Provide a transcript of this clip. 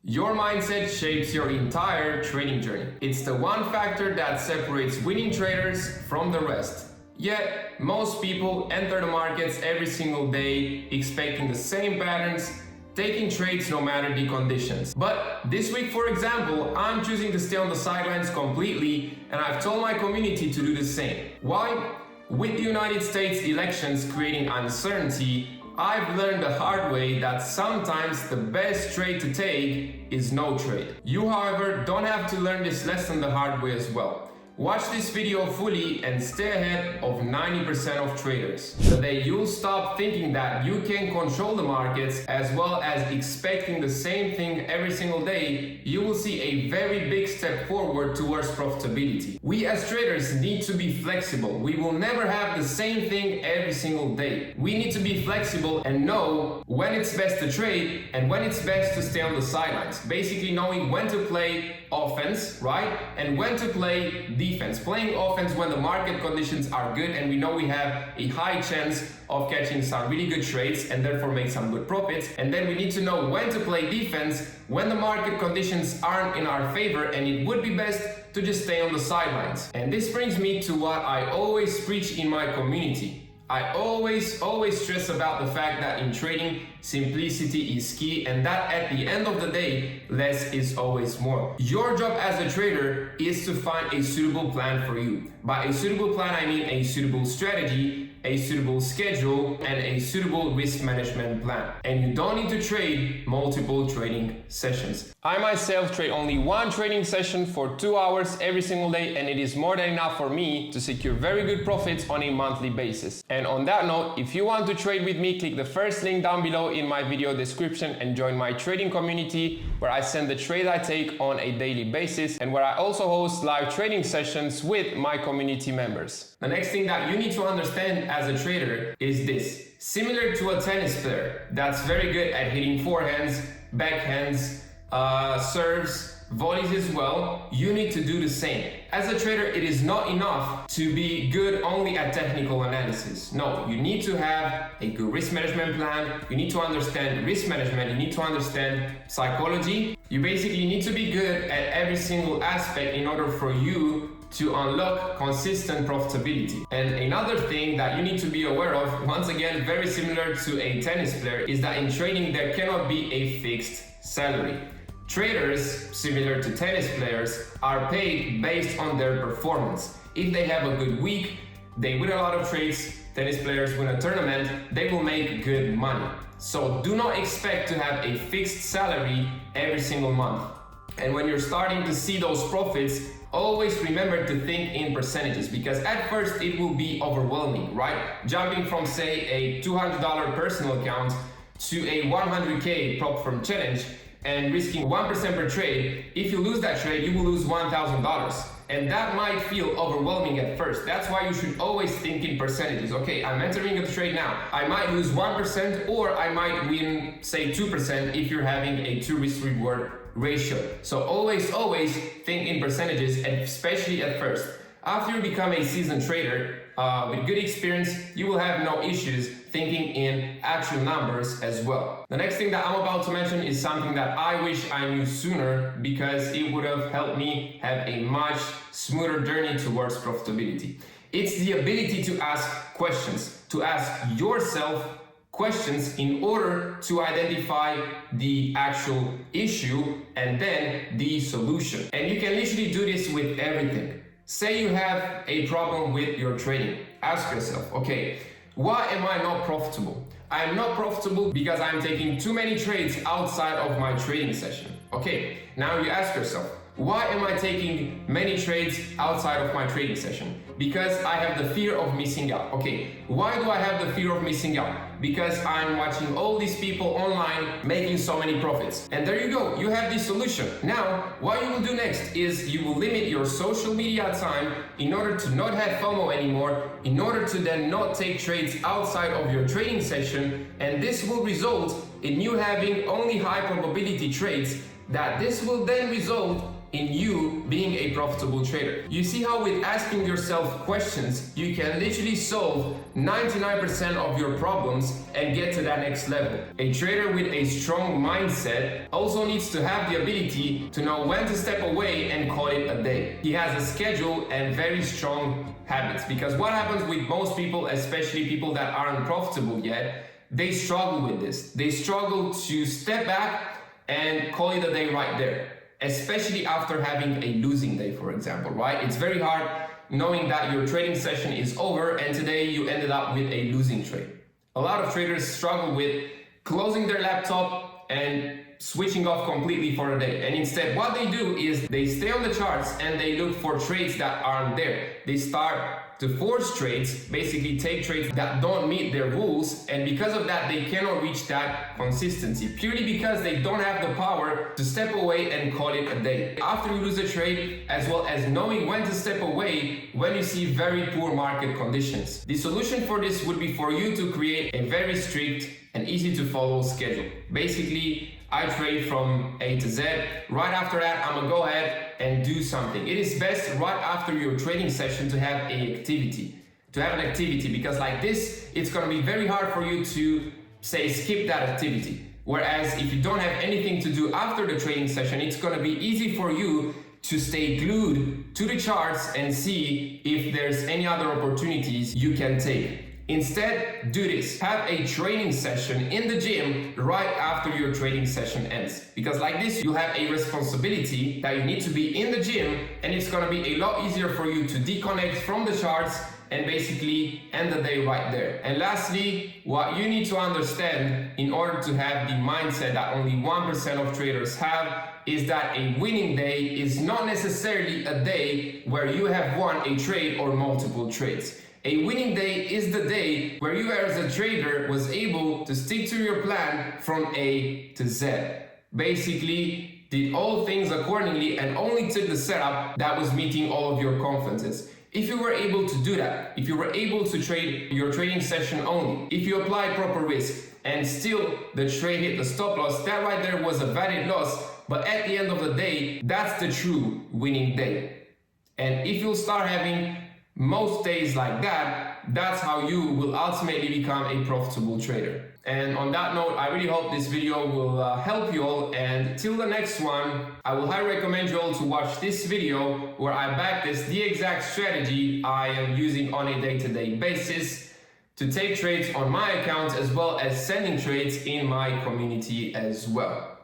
Your mindset shapes your entire trading journey. It's the one factor that separates winning traders from the rest. Yet, most people enter the markets every single day expecting the same patterns, taking trades no matter the conditions. But this week, for example, I'm choosing to stay on the sidelines completely, and I've told my community to do the same. Why? With the United States elections creating uncertainty, I've learned the hard way that sometimes the best trade to take is no trade. You, however, don't have to learn this lesson the hard way as well. Watch this video fully and stay ahead of 90% of traders. The day you'll stop thinking that you can control the markets as well as expecting the same thing every single day, you will see a very big step forward towards profitability. We as traders need to be flexible. We will never have the same thing every single day. We need to be flexible and know when it's best to trade and when it's best to stay on the sidelines. Basically knowing when to play offense, right? And when to play defense. Playing offense when the market conditions are good and we know we have a high chance of catching some really good trades and therefore make some good profits. And then we need to know when to play defense when the market conditions aren't in our favor and it would be best to just stay on the sidelines. And this brings me to what I always preach in my community. I always stress about the fact that in trading, simplicity is key and that at the end of the day, less is always more. Your job as a trader is to find a suitable plan for you. By a suitable plan, I mean a suitable strategy, a suitable schedule, and a suitable risk management plan. And you don't need to trade multiple trading sessions. I myself trade only one trading session for 2 hours every single day, and it is more than enough for me to secure very good profits on a monthly basis. And on that note, if you want to trade with me, click the first link down below in my video description and join my trading community where I send the trades I take on a daily basis and where I also host live trading sessions with my community members. The next thing that you need to understand as a trader is this. Similar to a tennis player that's very good at hitting forehands, backhands, serves, volleys as well, you need to do the same. As a trader, it is not enough to be good only at technical analysis. No, you need to have a good risk management plan. You need to understand risk management. You need to understand psychology. You basically need to be good at every single aspect in order for you to unlock consistent profitability. And another thing that you need to be aware of, once again, very similar to a tennis player, is that in trading there cannot be a fixed salary. Traders, similar to tennis players, are paid based on their performance. If they have a good week, they win a lot of trades, tennis players win a tournament, they will make good money. So do not expect to have a fixed salary every single month. And when you're starting to see those profits, always remember to think in percentages, because at first it will be overwhelming, right? Jumping from say a $200 personal account to a 100K prop firm challenge and risking 1% per trade, if you lose that trade, you will lose $1,000. And that might feel overwhelming at first. That's why you should always think in percentages. Okay, I'm entering a trade now. I might lose 1% or I might win, say 2% if you're having a 2 risk reward ratio. So always think in percentages, and especially at first. After you become a seasoned trader with good experience, you will have no issues thinking in actual numbers as well. The next thing that I'm about to mention is something that I wish I knew sooner, because it would have helped me have a much smoother journey towards profitability. It's the ability to ask questions, to ask yourself questions in order to identify the actual issue and then the solution. And you can literally do this with everything. Say you have a problem with your trading. Ask yourself, okay, why am I not profitable? I am not profitable because I'm taking too many trades outside of my trading session. Okay, now you ask yourself, why am I taking many trades outside of my trading session? Because I have the fear of missing out. Okay, why do I have the fear of missing out? Because I'm watching all these people online making so many profits. And there you go, you have the solution. Now, what you will do next is you will limit your social media time in order to not have FOMO anymore, in order to then not take trades outside of your trading session. And this will result in you having only high probability trades, that this will then result in you being a profitable trader. You see how with asking yourself questions, you can literally solve 99% of your problems and get to that next level. A trader with a strong mindset also needs to have the ability to know when to step away and call it a day. He has a schedule and very strong habits, because what happens with most people, especially people that aren't profitable yet, they struggle with this. They struggle to step back and call it a day right there, especially after having a losing day, for example, right? It's very hard knowing that your trading session is over and today you ended up with a losing trade. A lot of traders struggle with closing their laptop and switching off completely for a day. And instead, what they do is they stay on the charts and they look for trades that aren't there. They start to force trades, basically take trades that don't meet their rules, and because of that they cannot reach that consistency, purely because they don't have the power to step away and call it a day. After you lose a trade, as well as knowing when to step away when you see very poor market conditions. The solution for this would be for you to create a very strict and easy to follow schedule. Basically, I trade from A to Z. Right after that, I'm gonna go ahead and do something. It is best right after your trading session to have an activity, because like this, it's gonna be very hard for you to say skip that activity. Whereas if you don't have anything to do after the trading session, it's gonna be easy for you to stay glued to the charts and see if there's any other opportunities you can take. Instead, do this. Have a training session in the gym right after your trading session ends. Because like this, you have a responsibility that you need to be in the gym, and it's gonna be a lot easier for you to disconnect from the charts and basically end the day right there. And lastly, what you need to understand in order to have the mindset that only 1% of traders have is that a winning day is not necessarily a day where you have won a trade or multiple trades. A winning day is the day where you as a trader was able to stick to your plan from A to Z. Basically, did all things accordingly and only took the setup that was meeting all of your confidences. If you were able to do that, if you were able to trade your trading session only, if you applied proper risk and still the trade hit the stop loss, that right there was a valid loss, but at the end of the day, that's the true winning day. And if you start having most days like that, that's how you will ultimately become a profitable trader. And on that note, I really hope this video will help you all, and till the next one, I will highly recommend you all to watch this video where I back this the exact strategy I am using on a day-to-day basis to take trades on my account, as well as sending trades in my community as well.